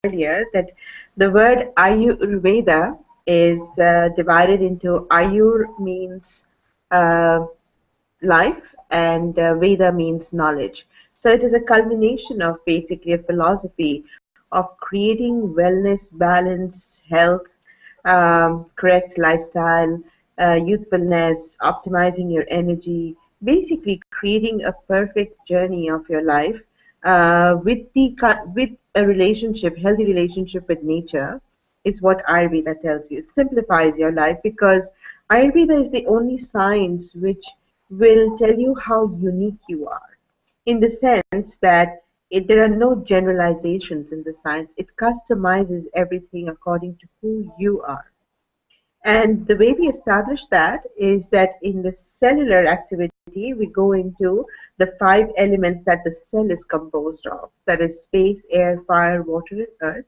earlier that the word Ayurveda is divided into Ayur means uh, life and Veda means knowledge. So it is a culmination of basically a philosophy of creating wellness, balance, health, correct lifestyle, youthfulness, optimizing your energy, basically creating a perfect journey of your life with a relationship, healthy relationship with nature is what Ayurveda tells you. It simplifies your life because Ayurveda is the only science which will tell you how unique you are in the sense that there are no generalizations in the science. It customizes everything according to who you are. And the way we establish that is that in the cellular activity, we go into the five elements that the cell is composed of. That is space, air, fire, water, and earth.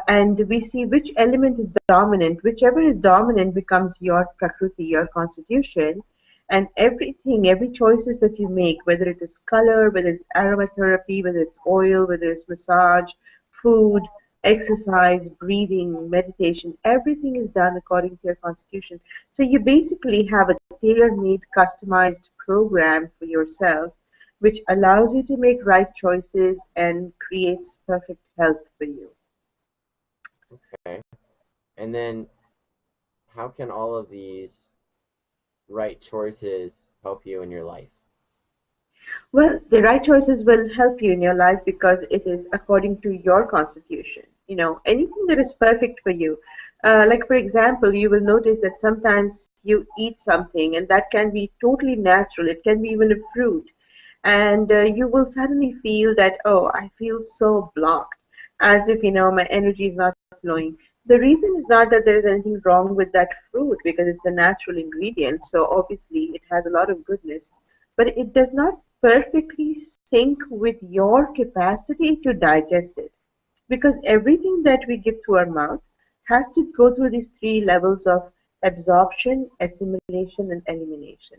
And we see which element is dominant. Whichever is dominant becomes your prakriti, your constitution. And everything, every choices that you make, whether it is color, whether it's aromatherapy, whether it's oil, whether it's massage, food, exercise, breathing, meditation, everything is done according to your constitution. So you basically have a tailor-made, customized program for yourself, which allows you to make right choices and creates perfect health for you. Okay. And then how can all of these right choices help you in your life? Well, the right choices will help you in your life because it is according to your constitution. You know, anything that is perfect for you. Like, for example, you will notice that sometimes you eat something and that can be totally natural. It can be even a fruit. And you will suddenly feel that, oh, I feel so blocked, as if, my energy is not flowing. The reason is not that there is anything wrong with that fruit because it's a natural ingredient. So obviously it has a lot of goodness, but it does not perfectly sync with your capacity to digest it. Because everything that we give through our mouth has to go through these three levels of absorption, assimilation, and elimination.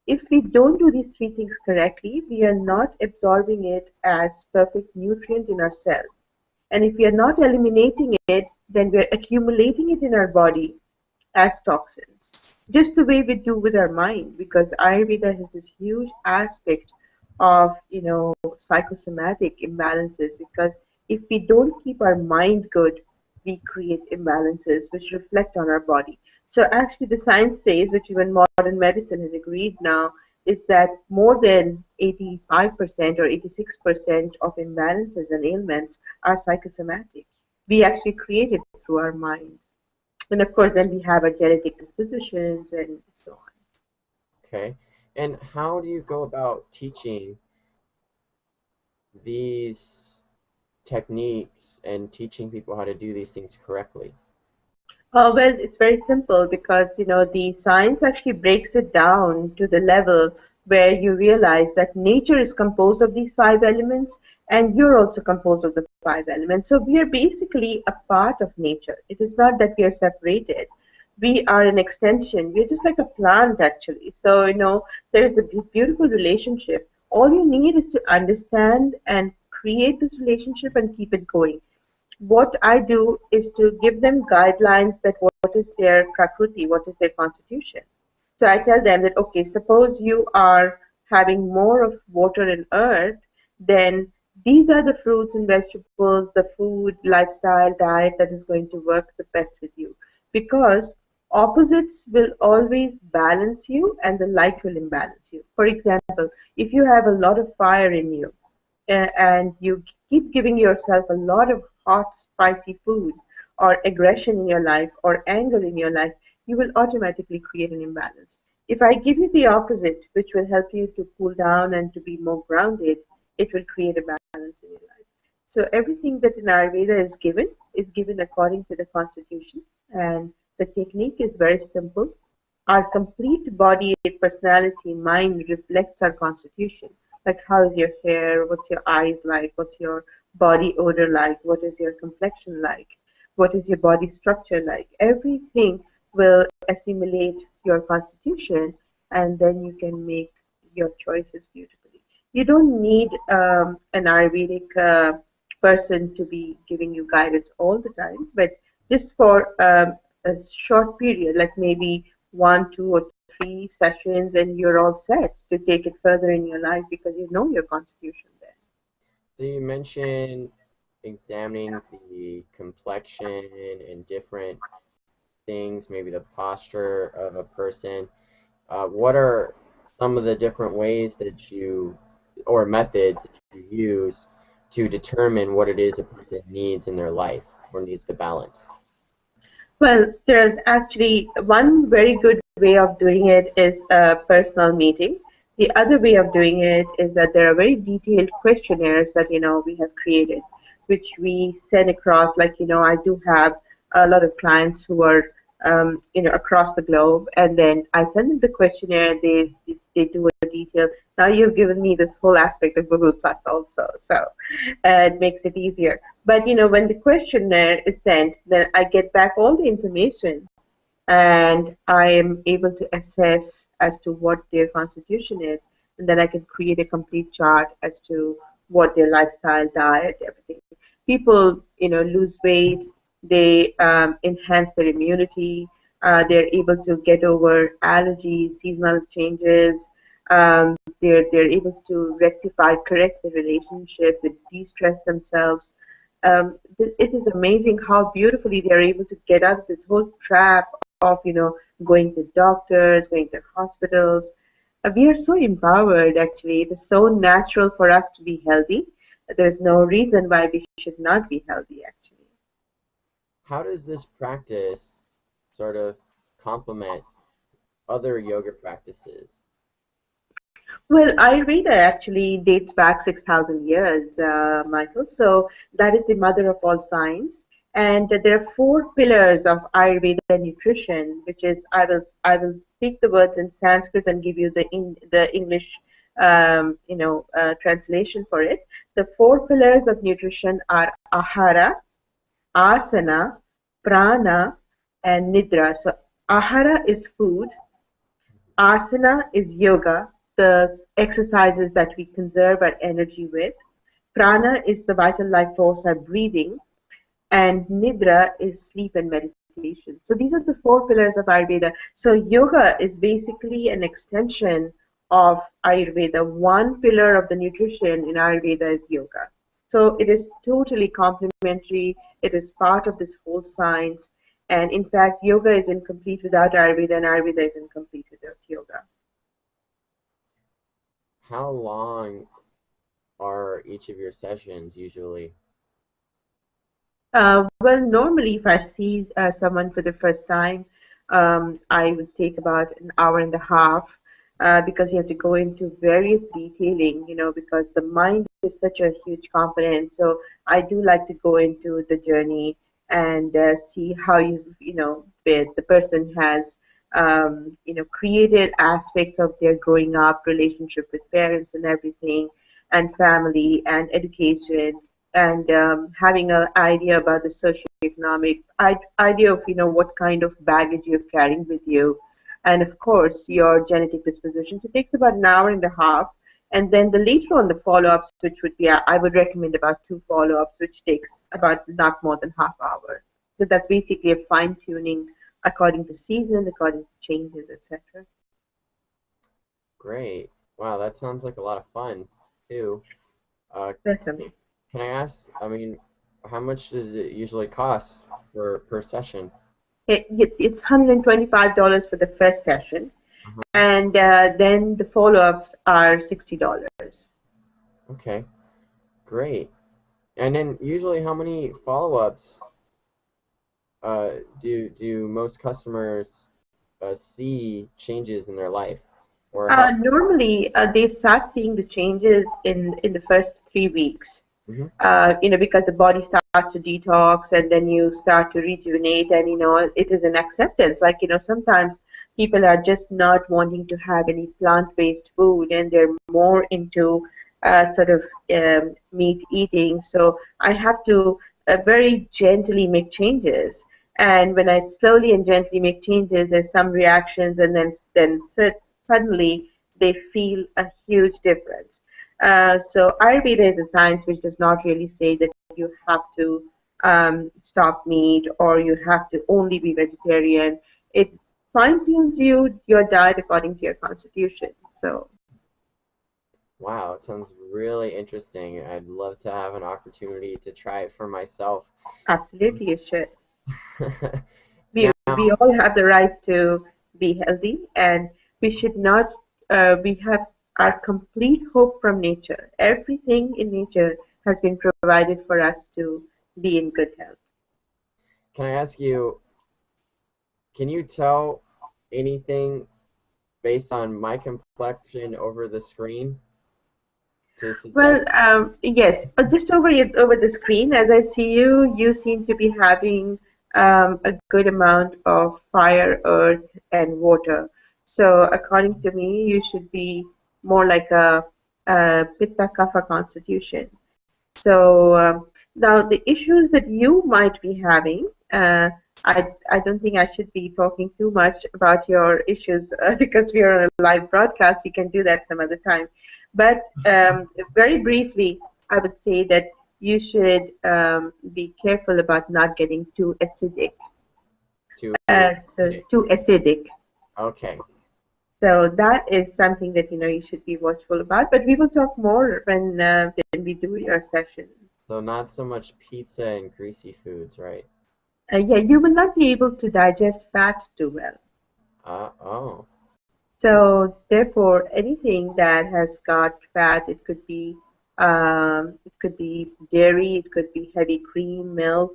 If we don't do these three things correctly, we are not absorbing it as perfect nutrient in our cell. And if we are not eliminating it, then we are accumulating it in our body as toxins. Just the way we do with our mind, because Ayurveda has this huge aspect of, psychosomatic imbalances. Because if we don't keep our mind good, we create imbalances which reflect on our body. So actually, the science says, which even modern medicine has agreed now, is that more than 85% or 86% of imbalances and ailments are psychosomatic. We actually create it through our mind. And of course, then we have our genetic dispositions and so on. Okay. And how do you go about teaching these techniques and teaching people how to do these things correctly? Well, it's very simple because the science actually breaks it down to the level where you realize that nature is composed of these five elements, and you're also composed of the five elements. So we are basically a part of nature. It is not that we are separated. We are an extension. We're just like a plant, actually. So there is a beautiful relationship. All you need is to understand and create this relationship and keep it going. What I do is to give them guidelines that what is their prakriti, what is their constitution. So I tell them that, okay, suppose you are having more of water and earth, then these are the fruits and vegetables, the food, lifestyle, diet that is going to work the best with you. Because opposites will always balance you and the like will imbalance you. For example, if you have a lot of fire in you, and you keep giving yourself a lot of hot, spicy food or aggression in your life or anger in your life, you will automatically create an imbalance. If I give you the opposite, which will help you to cool down and to be more grounded, it will create a balance in your life. So everything that in Ayurveda is given according to the constitution, and the technique is very simple. Our complete body, personality, mind reflects our constitution. Like how is your hair, what's your eyes like, what's your body odor like, what is your complexion like, what is your body structure like. Everything will assimilate your constitution, and then you can make your choices beautifully. You don't need an Ayurvedic person to be giving you guidance all the time, but just for a short period, like maybe 1, 2, or 3 sessions, and you're all set to take it further in your life because you know your constitution then. So you mentioned examining the complexion and different things, maybe the posture of a person. What are some of the different ways that you, or methods that you use to determine what it is a person needs in their life or needs to balance? Well, there's actually one very good way of doing it is a personal meeting. The other way of doing it is that there are very detailed questionnaires that we have created, which we send across. Like I do have a lot of clients who are across the globe, and then I send them the questionnaire. They do a detail. Now you've given me this whole aspect of Google Plus also, so it makes it easier. But when the questionnaire is sent, then I get back all the information and I am able to assess as to what their constitution is, and then I can create a complete chart as to what their lifestyle, diet, everything. People, lose weight, they enhance their immunity, they're able to get over allergies, seasonal changes, they're able to rectify, correct the relationships, they de-stress themselves. It is amazing how beautifully they're able to get out of this whole trap of going to doctors, going to hospitals. We are so empowered actually. It is so natural for us to be healthy. There's no reason why we should not be healthy actually. How does this practice sort of complement other yoga practices? Well, Ayurveda actually dates back 6,000 years, Michael. So that is the mother of all science. And there are four pillars of Ayurveda nutrition, which is I will speak the words in Sanskrit and give you the English translation for it. The four pillars of nutrition are ahara, asana, prana, and nidra. So ahara is food, asana is yoga, the exercises that we conserve our energy with. Prana is the vital life force, our breathing, and nidra is sleep and meditation. So these are the four pillars of Ayurveda. So yoga is basically an extension of Ayurveda. One pillar of the nutrition in Ayurveda is yoga. So it is totally complementary. It is part of this whole science. And in fact, yoga is incomplete without Ayurveda, and Ayurveda is incomplete without yoga. How long are each of your sessions usually? Well, normally, if I see someone for the first time, I would take about an hour and a half because you have to go into various detailing, because the mind is such a huge component. So I do like to go into the journey and see how the person has, created aspects of their growing up, relationship with parents and everything, and family and education, and having an idea about the socioeconomic idea of what kind of baggage you're carrying with you, and of course your genetic disposition. So it takes about an hour and a half, and then the later on the follow-ups, which would be I would recommend about 2 follow-ups, which takes about not more than half hour. So that's basically a fine tuning according to season, according to changes, etc. Great. Wow, that sounds like a lot of fun too. Uh, Certainly. can I ask, I mean, how much does it usually cost for per session? It's $125 for the first session, Uh-huh. and then the follow-ups are $60. Okay, great. And then usually how many follow-ups do most customers see changes in their life? Or how? Normally, they start seeing the changes in the first 3 weeks. Hmm. Because the body starts to detox and then you start to rejuvenate, and it is an acceptance. Like sometimes people are just not wanting to have any plant-based food and they're more into sort of meat eating. So I have to very gently make changes. And when I slowly and gently make changes, there's some reactions, and then suddenly they feel a huge difference. So Ayurveda is a science which does not really say that you have to stop meat or you have to only be vegetarian. It fine tunes your diet according to your constitution. So Wow, it sounds really interesting. I'd love to have an opportunity to try it for myself. absolutely you should. We Now, all have the right to be healthy, and we should not. We have our complete hope from nature. Everything in nature has been provided for us to be in good health. can I ask you, can you tell anything based on my complexion over the screen to suggest? Well, yes, just over the screen, as I see you, you seem to be having a good amount of fire, earth, and water. So, according to me, you should be more like a Pitta Kapha constitution. So now the issues that you might be having, I don't think I should be talking too much about your issues because we are on a live broadcast. We can do that some other time. But very briefly, I would say that you should be careful about not getting too acidic. To So too acidic. okay, So that is something that you should be watchful about. But we will talk more when we do your session. so not so much pizza and greasy foods, right? Yeah, you will not be able to digest fat too well. Oh. So therefore, anything that has got fat, it could be dairy, it could be heavy cream, milk,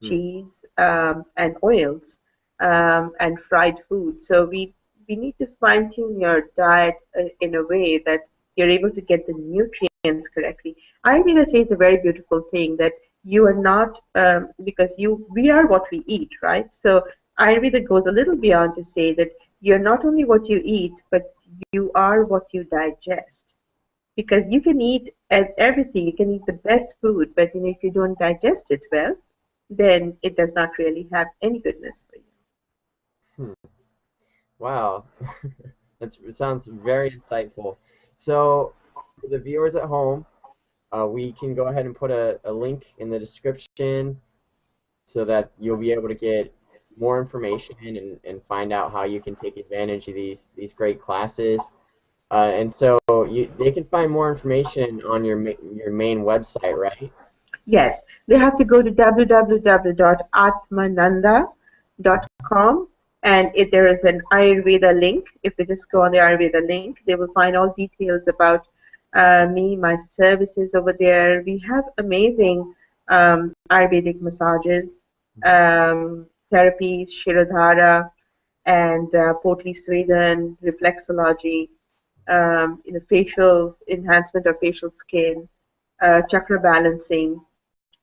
Hmm. cheese, and oils, and fried food. So we need to fine tune your diet in a way that you're able to get the nutrients correctly. Ayurveda says a very beautiful thing that you are not because you we are what we eat, right? So Ayurveda goes a little beyond to say that you're not only what you eat, but you are what you digest. Because you can eat everything, you can eat the best food, but if you don't digest it well, then it does not really have any goodness for you. Hmm. Wow. It sounds very insightful. So, for the viewers at home, we can go ahead and put a link in the description so that you'll be able to get more information and find out how you can take advantage of these great classes. And so they can find more information on your main website, right? Yes, they have to go to www.atmananda.com, and if there is an Ayurveda link, if they just go on the Ayurveda link, they will find all details about me, my services over there. We have amazing Ayurvedic massages, therapies, Shirodhara, and Potli Sweden, reflexology, facial enhancement of facial skin, chakra balancing.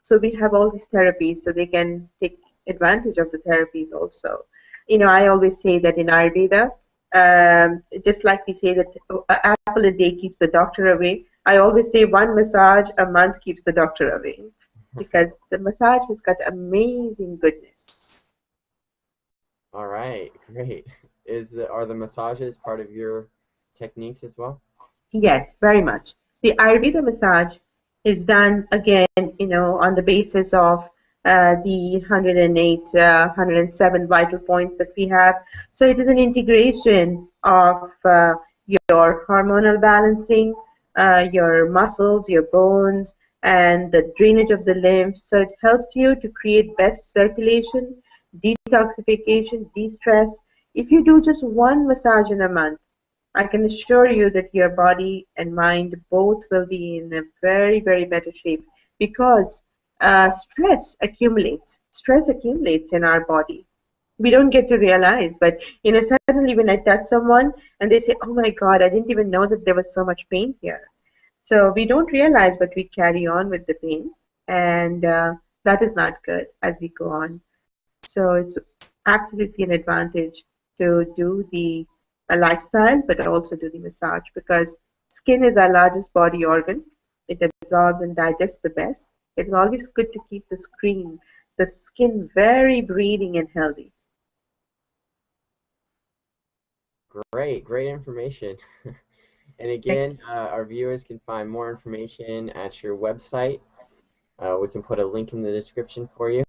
So we have all these therapies, so they can take advantage of the therapies also. I always say that in Ayurveda, just like we say that an apple a day keeps the doctor away, I always say one massage a month keeps the doctor away because the massage has got amazing goodness. All right, great. Are the massages part of your techniques as well? Yes, very much. The Ayurveda massage is done again, on the basis of the 108, 107 vital points that we have. So it is an integration of your hormonal balancing, your muscles, your bones, and the drainage of the lymph. So it helps you to create best circulation, detoxification, de-stress. If you do just one massage in a month, I can assure you that your body and mind both will be in a very, very better shape because Stress accumulates in our body. We don't get to realize, but suddenly when I touch someone and they say, "Oh my God, I didn't even know that there was so much pain here." So we don't realize, but we carry on with the pain, and that is not good as we go on. So it's absolutely an advantage to do the lifestyle, but also do the massage because skin is our largest body organ. It absorbs and digests the best. It's always good to keep the skin very breathing and healthy. Great, great information. And again, our viewers can find more information at your website. We can put a link in the description for you.